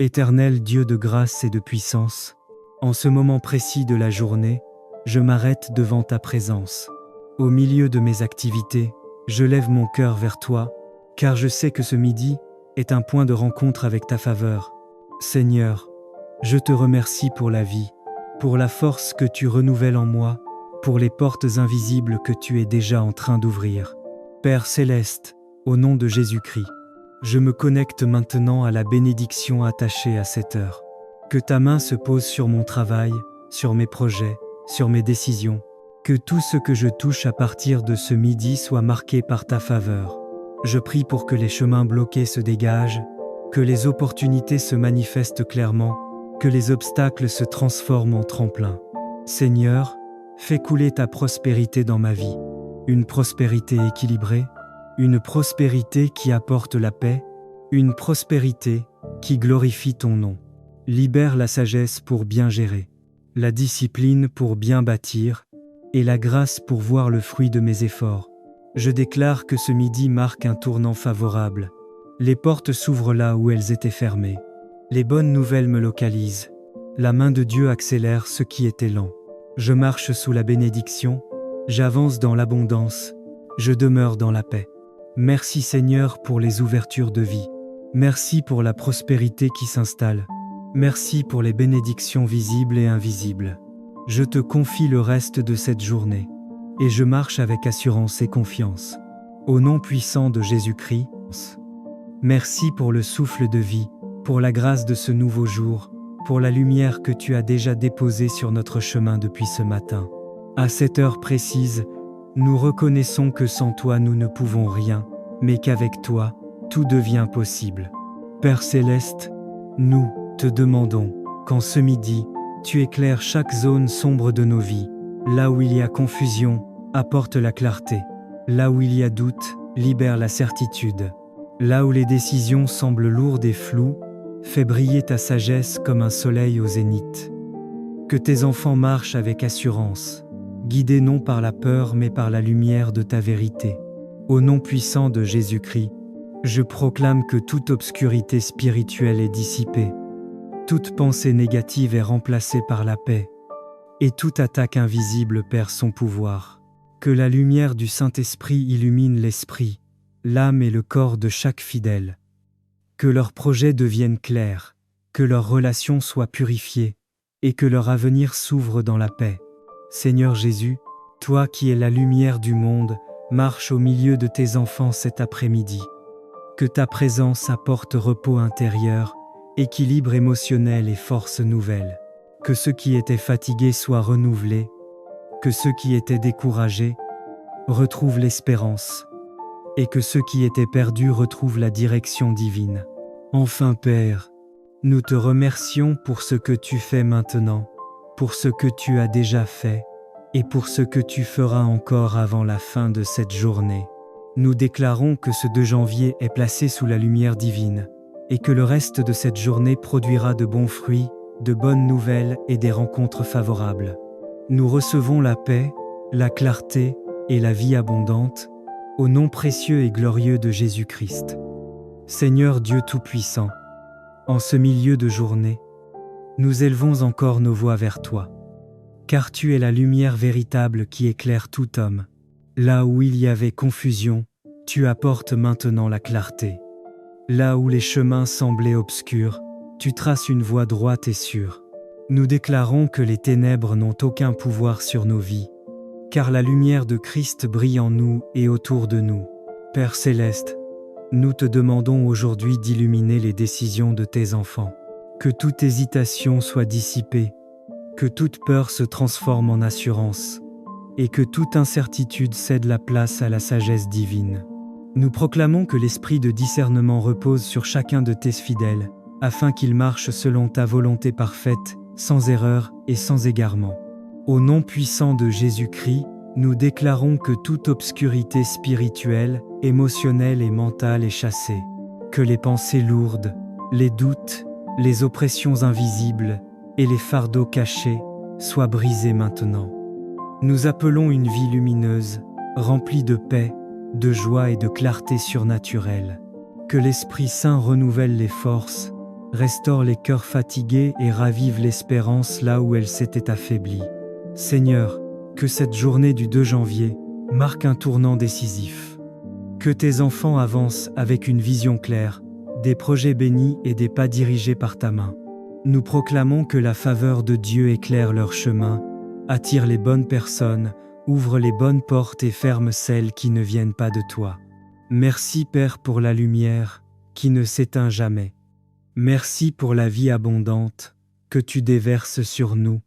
Éternel Dieu de grâce et de puissance, en ce moment précis de la journée, je m'arrête devant ta présence. Au milieu de mes activités, je lève mon cœur vers toi, car je sais que ce midi est un point de rencontre avec ta faveur. Seigneur, je te remercie pour la vie, pour la force que tu renouvelles en moi, pour les portes invisibles que tu es déjà en train d'ouvrir. Père céleste, au nom de Jésus-Christ, je me connecte maintenant à la bénédiction attachée à cette heure. Que ta main se pose sur mon travail, sur mes projets, sur mes décisions. Que tout ce que je touche à partir de ce midi soit marqué par ta faveur. Je prie pour que les chemins bloqués se dégagent, que les opportunités se manifestent clairement, que les obstacles se transforment en tremplin. Seigneur, fais couler ta prospérité dans ma vie. Une prospérité équilibrée, une prospérité qui apporte la paix, une prospérité qui glorifie ton nom. Libère la sagesse pour bien gérer, la discipline pour bien bâtir, et la grâce pour voir le fruit de mes efforts. Je déclare que ce midi marque un tournant favorable. Les portes s'ouvrent là où elles étaient fermées. Les bonnes nouvelles me localisent. La main de Dieu accélère ce qui était lent. Je marche sous la bénédiction, j'avance dans l'abondance, je demeure dans la paix. Merci Seigneur pour les ouvertures de vie. Merci pour la prospérité qui s'installe. Merci pour les bénédictions visibles et invisibles. Je te confie le reste de cette journée, et je marche avec assurance et confiance. Au nom puissant de Jésus-Christ, merci pour le souffle de vie, pour la grâce de ce nouveau jour, pour la lumière que tu as déjà déposée sur notre chemin depuis ce matin. À cette heure précise, nous reconnaissons que sans toi nous ne pouvons rien, mais qu'avec toi, tout devient possible. Père céleste, nous te demandons qu'en ce midi, tu éclaires chaque zone sombre de nos vies. Là où il y a confusion, apporte la clarté. Là où il y a doute, libère la certitude. Là où les décisions semblent lourdes et floues, fais briller ta sagesse comme un soleil au zénith. Que tes enfants marchent avec assurance, guidés non par la peur mais par la lumière de ta vérité. Au nom puissant de Jésus-Christ, je proclame que toute obscurité spirituelle est dissipée. Toute pensée négative est remplacée par la paix, et toute attaque invisible perd son pouvoir. Que la lumière du Saint-Esprit illumine l'esprit, l'âme et le corps de chaque fidèle. Que leurs projets deviennent clairs, que leurs relations soient purifiées, et que leur avenir s'ouvre dans la paix. Seigneur Jésus, toi qui es la lumière du monde, marche au milieu de tes enfants cet après-midi. Que ta présence apporte repos intérieur, équilibre émotionnel et force nouvelle. Que ceux qui étaient fatigués soient renouvelés, que ceux qui étaient découragés retrouvent l'espérance, et que ceux qui étaient perdus retrouvent la direction divine. Enfin Père, nous te remercions pour ce que tu fais maintenant, pour ce que tu as déjà fait, et pour ce que tu feras encore avant la fin de cette journée. Nous déclarons que ce 2 janvier est placé sous la lumière divine, et que le reste de cette journée produira de bons fruits, de bonnes nouvelles et des rencontres favorables. Nous recevons la paix, la clarté et la vie abondante, au nom précieux et glorieux de Jésus-Christ. Seigneur Dieu Tout-Puissant, en ce milieu de journée, nous élevons encore nos voix vers toi, car tu es la lumière véritable qui éclaire tout homme. Là où il y avait confusion, tu apportes maintenant la clarté. Là où les chemins semblaient obscurs, tu traces une voie droite et sûre. Nous déclarons que les ténèbres n'ont aucun pouvoir sur nos vies, car la lumière de Christ brille en nous et autour de nous. Père céleste, nous te demandons aujourd'hui d'illuminer les décisions de tes enfants. Que toute hésitation soit dissipée, que toute peur se transforme en assurance, et que toute incertitude cède la place à la sagesse divine. Nous proclamons que l'esprit de discernement repose sur chacun de tes fidèles, afin qu'ils marchent selon ta volonté parfaite, sans erreur et sans égarement. Au nom puissant de Jésus-Christ, nous déclarons que toute obscurité spirituelle, émotionnelle et mentale est chassée, que les pensées lourdes, les doutes, les oppressions invisibles et les fardeaux cachés soient brisés maintenant. Nous appelons une vie lumineuse, remplie de paix, de joie et de clarté surnaturelle. Que l'Esprit Saint renouvelle les forces, Restaure les cœurs fatigués et ravive l'espérance là où elle s'était affaiblie. Seigneur, que cette journée du 2 janvier marque un tournant décisif. Que tes enfants avancent avec une vision claire, des projets bénis et des pas dirigés par ta main. Nous proclamons que la faveur de Dieu éclaire leur chemin, attire les bonnes personnes, ouvre les bonnes portes et ferme celles qui ne viennent pas de toi. Merci Père pour la lumière qui ne s'éteint jamais. Merci pour la vie abondante que tu déverses sur nous.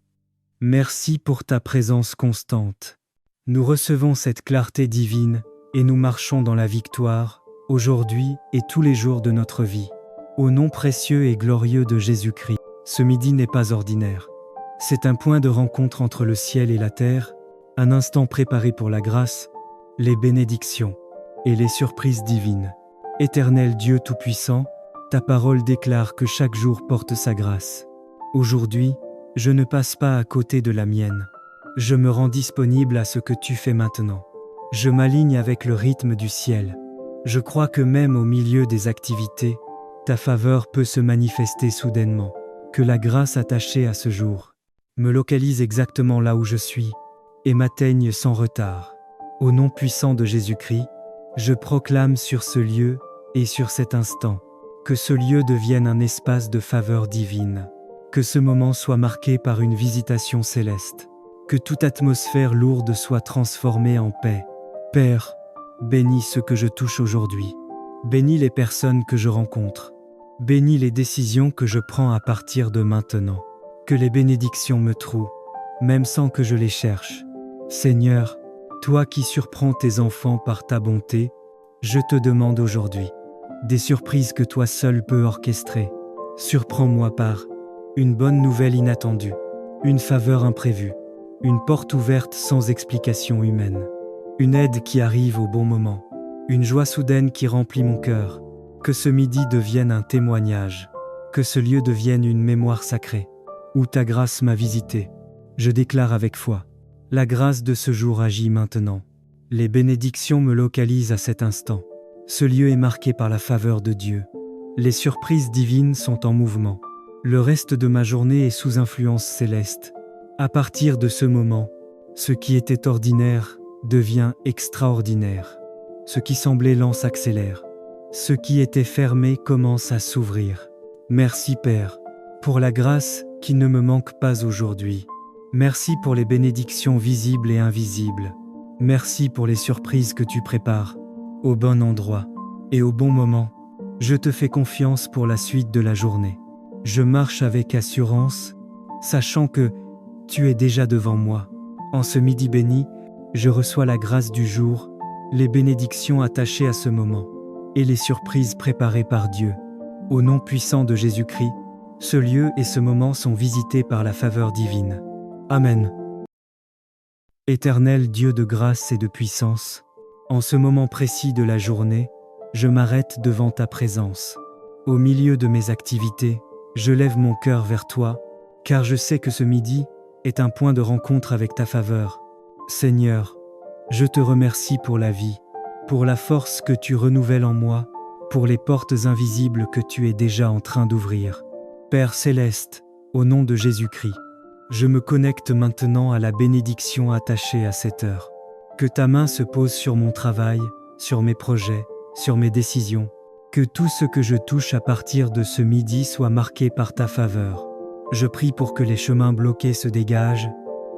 Merci pour ta présence constante. Nous recevons cette clarté divine et nous marchons dans la victoire, aujourd'hui et tous les jours de notre vie. Au nom précieux et glorieux de Jésus-Christ, ce midi n'est pas ordinaire. C'est un point de rencontre entre le ciel et la terre, un instant préparé pour la grâce, les bénédictions et les surprises divines. Éternel Dieu Tout-Puissant, ta parole déclare que chaque jour porte sa grâce. Aujourd'hui, je ne passe pas à côté de la mienne. Je me rends disponible à ce que tu fais maintenant. Je m'aligne avec le rythme du ciel. Je crois que même au milieu des activités, ta faveur peut se manifester soudainement. Que la grâce attachée à ce jour me localise exactement là où je suis et m'atteigne sans retard. Au nom puissant de Jésus-Christ, je proclame sur ce lieu et sur cet instant que ce lieu devienne un espace de faveur divine, que ce moment soit marqué par une visitation céleste, que toute atmosphère lourde soit transformée en paix. Père, bénis ce que je touche aujourd'hui, bénis les personnes que je rencontre, bénis les décisions que je prends à partir de maintenant, que les bénédictions me trouent, même sans que je les cherche. Seigneur, toi qui surprends tes enfants par ta bonté, je te demande aujourd'hui des surprises que toi seul peux orchestrer. Surprends-moi par une bonne nouvelle inattendue, une faveur imprévue, une porte ouverte sans explication humaine, une aide qui arrive au bon moment, une joie soudaine qui remplit mon cœur. Que ce midi devienne un témoignage, que ce lieu devienne une mémoire sacrée, où ta grâce m'a visité. Je déclare avec foi, la grâce de ce jour agit maintenant. Les bénédictions me localisent à cet instant. Ce lieu est marqué par la faveur de Dieu. Les surprises divines sont en mouvement. Le reste de ma journée est sous influence céleste. À partir de ce moment, ce qui était ordinaire devient extraordinaire. Ce qui semblait lent s'accélère. Ce qui était fermé commence à s'ouvrir. Merci Père, pour la grâce qui ne me manque pas aujourd'hui. Merci pour les bénédictions visibles et invisibles. Merci pour les surprises que tu prépares, au bon endroit et au bon moment. Je te fais confiance pour la suite de la journée. Je marche avec assurance, sachant que tu es déjà devant moi. En ce midi béni, je reçois la grâce du jour, les bénédictions attachées à ce moment et les surprises préparées par Dieu. Au nom puissant de Jésus-Christ, ce lieu et ce moment sont visités par la faveur divine. Amen. Éternel Dieu de grâce et de puissance, en ce moment précis de la journée, je m'arrête devant ta présence. Au milieu de mes activités, je lève mon cœur vers toi, car je sais que ce midi est un point de rencontre avec ta faveur. Seigneur, je te remercie pour la vie, pour la force que tu renouvelles en moi, pour les portes invisibles que tu es déjà en train d'ouvrir. Père céleste, au nom de Jésus-Christ, je me connecte maintenant à la bénédiction attachée à cette heure. Que ta main se pose sur mon travail, sur mes projets, sur mes décisions. Que tout ce que je touche à partir de ce midi soit marqué par ta faveur. Je prie pour que les chemins bloqués se dégagent,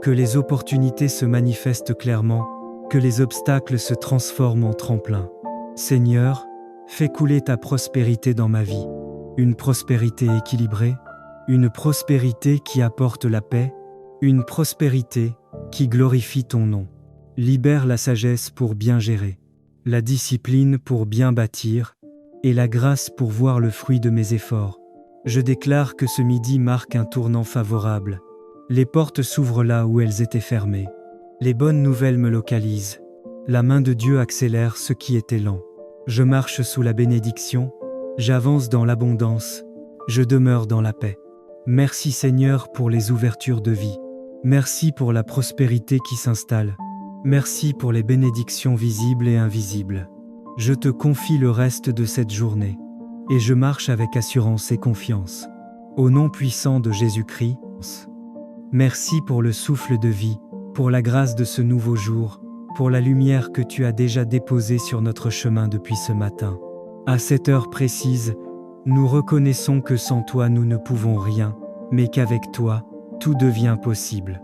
que les opportunités se manifestent clairement, que les obstacles se transforment en tremplin. Seigneur, fais couler ta prospérité dans ma vie. Une prospérité équilibrée, une prospérité qui apporte la paix, une prospérité qui glorifie ton nom. Libère la sagesse pour bien gérer, la discipline pour bien bâtir, et la grâce pour voir le fruit de mes efforts. Je déclare que ce midi marque un tournant favorable. Les portes s'ouvrent là où elles étaient fermées. Les bonnes nouvelles me localisent. La main de Dieu accélère ce qui était lent. Je marche sous la bénédiction, j'avance dans l'abondance, je demeure dans la paix. Merci Seigneur pour les ouvertures de vie. Merci pour la prospérité qui s'installe. Merci pour les bénédictions visibles et invisibles. Je te confie le reste de cette journée. et je marche avec assurance et confiance. Au nom puissant de Jésus-Christ, merci pour le souffle de vie, pour la grâce de ce nouveau jour, pour la lumière que tu as déjà déposée sur notre chemin depuis ce matin. À cette heure précise, nous reconnaissons que sans toi nous ne pouvons rien, mais qu'avec toi, tout devient possible.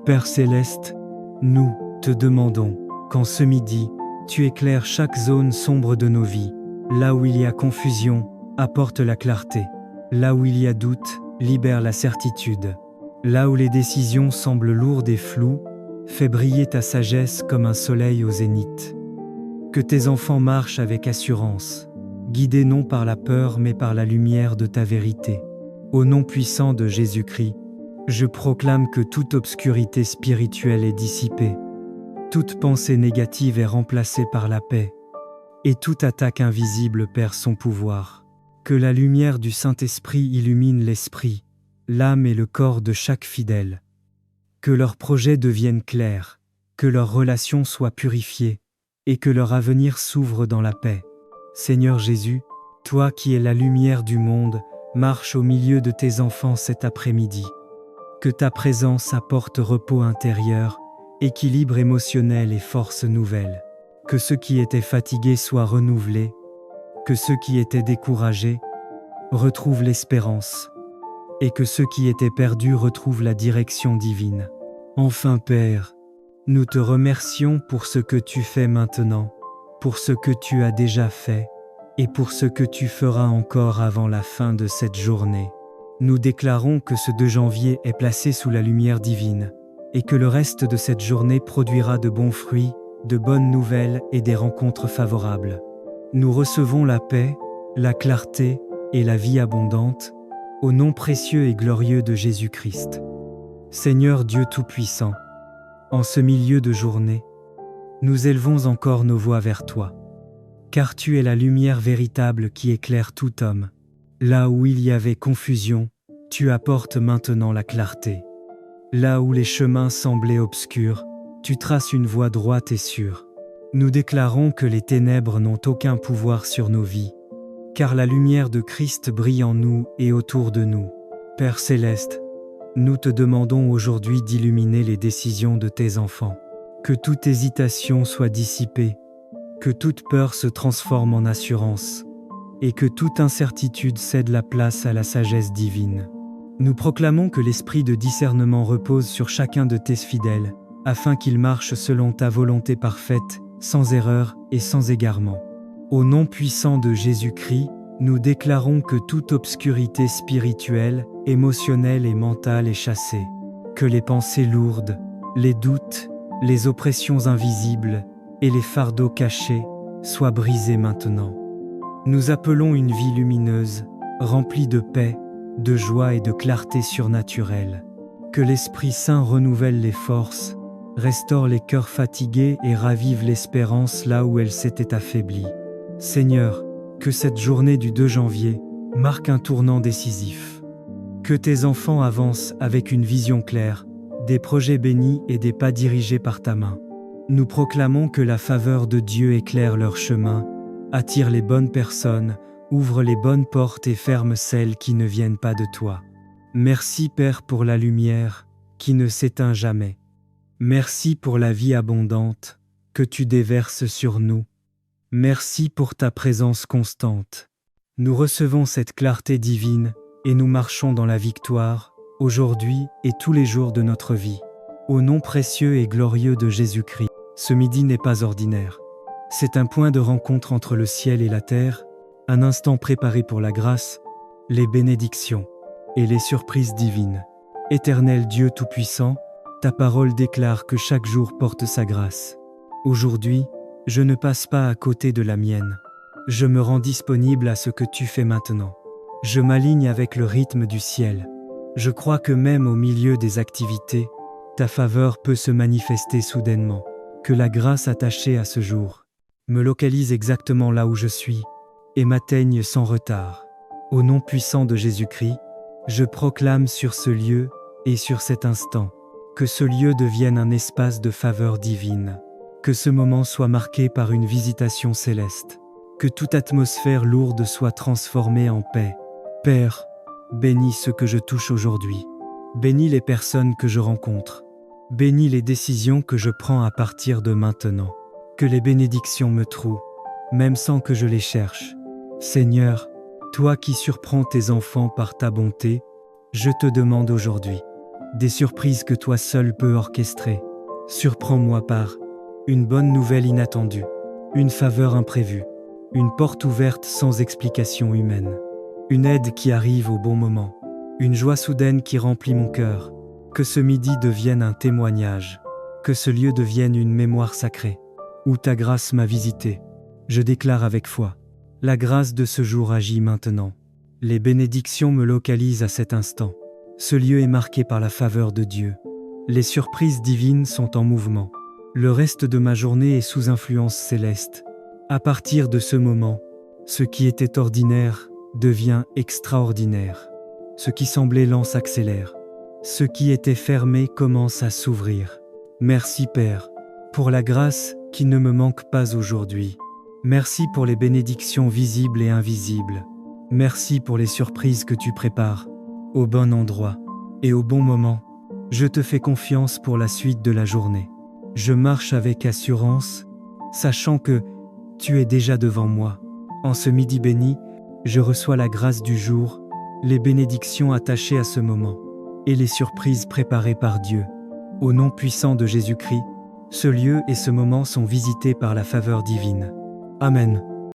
Père céleste, nous te demandons qu'en ce midi, tu éclaires chaque zone sombre de nos vies. Là où il y a confusion, apporte la clarté. Là où il y a doute, libère la certitude. Là où les décisions semblent lourdes et floues, fais briller ta sagesse comme un soleil au zénith. Que tes enfants marchent avec assurance, guidés non par la peur mais par la lumière de ta vérité. Au nom puissant de Jésus-Christ, je proclame que toute obscurité spirituelle est dissipée, toute pensée négative est remplacée par la paix, et toute attaque invisible perd son pouvoir. Que la lumière du Saint-Esprit illumine l'esprit, l'âme et le corps de chaque fidèle. Que leurs projets deviennent clairs, que leurs relations soient purifiées, et que leur avenir s'ouvre dans la paix. Seigneur Jésus, toi qui es la lumière du monde, marche au milieu de tes enfants cet après-midi. Que ta présence apporte repos intérieur, équilibre émotionnel et force nouvelle. Que ceux qui étaient fatigués soient renouvelés, que ceux qui étaient découragés retrouvent l'espérance, et que ceux qui étaient perdus retrouvent la direction divine. Enfin Père, nous te remercions pour ce que tu fais maintenant, pour ce que tu as déjà fait, et pour ce que tu feras encore avant la fin de cette journée. Nous déclarons que ce 2 janvier est placé sous la lumière divine, et que le reste de cette journée produira de bons fruits, de bonnes nouvelles et des rencontres favorables. Nous recevons la paix, la clarté et la vie abondante, au nom précieux et glorieux de Jésus-Christ. Seigneur Dieu Tout-Puissant, en ce milieu de journée, nous élevons encore nos voix vers toi, car tu es la lumière véritable qui éclaire tout homme. Là où il y avait confusion, tu apportes maintenant la clarté. Là où les chemins semblaient obscurs, tu traces une voie droite et sûre. Nous déclarons que les ténèbres n'ont aucun pouvoir sur nos vies, car la lumière de Christ brille en nous et autour de nous. Père céleste, nous te demandons aujourd'hui d'illuminer les décisions de tes enfants. Que toute hésitation soit dissipée, que toute peur se transforme en assurance, et que toute incertitude cède la place à la sagesse divine. Nous proclamons que l'esprit de discernement repose sur chacun de tes fidèles, afin qu'ils marchent selon ta volonté parfaite, sans erreur et sans égarement. Au nom puissant de Jésus-Christ, nous déclarons que toute obscurité spirituelle, émotionnelle et mentale est chassée, que les pensées lourdes, les doutes, les oppressions invisibles et les fardeaux cachés soient brisés maintenant. Nous appelons une vie lumineuse, remplie de paix, de joie et de clarté surnaturelle. Que l'Esprit Saint renouvelle les forces, restaure les cœurs fatigués et ravive l'espérance là où elle s'était affaiblie. Seigneur, que cette journée du 2 janvier marque un tournant décisif. Que tes enfants avancent avec une vision claire, des projets bénis et des pas dirigés par ta main. Nous proclamons que la faveur de Dieu éclaire leur chemin, attire les bonnes personnes, ouvre les bonnes portes et ferme celles qui ne viennent pas de toi. Merci Père pour la lumière qui ne s'éteint jamais. Merci pour la vie abondante que tu déverses sur nous. Merci pour ta présence constante. Nous recevons cette clarté divine et nous marchons dans la victoire, aujourd'hui et tous les jours de notre vie. Au nom précieux et glorieux de Jésus-Christ, ce midi n'est pas ordinaire. C'est un point de rencontre entre le ciel et la terre, un instant préparé pour la grâce, les bénédictions et les surprises divines. Éternel Dieu Tout-Puissant, ta parole déclare que chaque jour porte sa grâce. Aujourd'hui, je ne passe pas à côté de la mienne. Je me rends disponible à ce que tu fais maintenant. Je m'aligne avec le rythme du ciel. Je crois que même au milieu des activités, ta faveur peut se manifester soudainement. Que la grâce attachée à ce jour me localise exactement là où je suis et m'atteigne sans retard. Au nom puissant de Jésus-Christ, je proclame sur ce lieu et sur cet instant que ce lieu devienne un espace de faveur divine, que ce moment soit marqué par une visitation céleste. Que toute atmosphère lourde soit transformée en paix. Père, bénis ce que je touche aujourd'hui. Bénis les personnes que je rencontre. Bénis les décisions que je prends à partir de maintenant. Que les bénédictions me trouent, même sans que je les cherche. Seigneur, toi qui surprends tes enfants par ta bonté, je te demande aujourd'hui des surprises que toi seul peux orchestrer. Surprends-moi par une bonne nouvelle inattendue, une faveur imprévue, une porte ouverte sans explication humaine, une aide qui arrive au bon moment, une joie soudaine qui remplit mon cœur. Que ce midi devienne un témoignage, que ce lieu devienne une mémoire sacrée, où ta grâce m'a visité. Je déclare avec foi, la grâce de ce jour agit maintenant. Les bénédictions me localisent à cet instant. Ce lieu est marqué par la faveur de Dieu. Les surprises divines sont en mouvement. Le reste de ma journée est sous influence céleste. À partir de ce moment, ce qui était ordinaire devient extraordinaire. Ce qui semblait lent s'accélère. Ce qui était fermé commence à s'ouvrir. Merci Père, pour la grâce qui ne me manque pas aujourd'hui. Merci pour les bénédictions visibles et invisibles. Merci pour les surprises que tu prépares, au bon endroit et au bon moment. Je te fais confiance pour la suite de la journée. Je marche avec assurance, sachant que tu es déjà devant moi. En ce midi béni, je reçois la grâce du jour, les bénédictions attachées à ce moment, et les surprises préparées par Dieu. Au nom puissant de Jésus-Christ, ce lieu et ce moment sont visités par la faveur divine. Amen.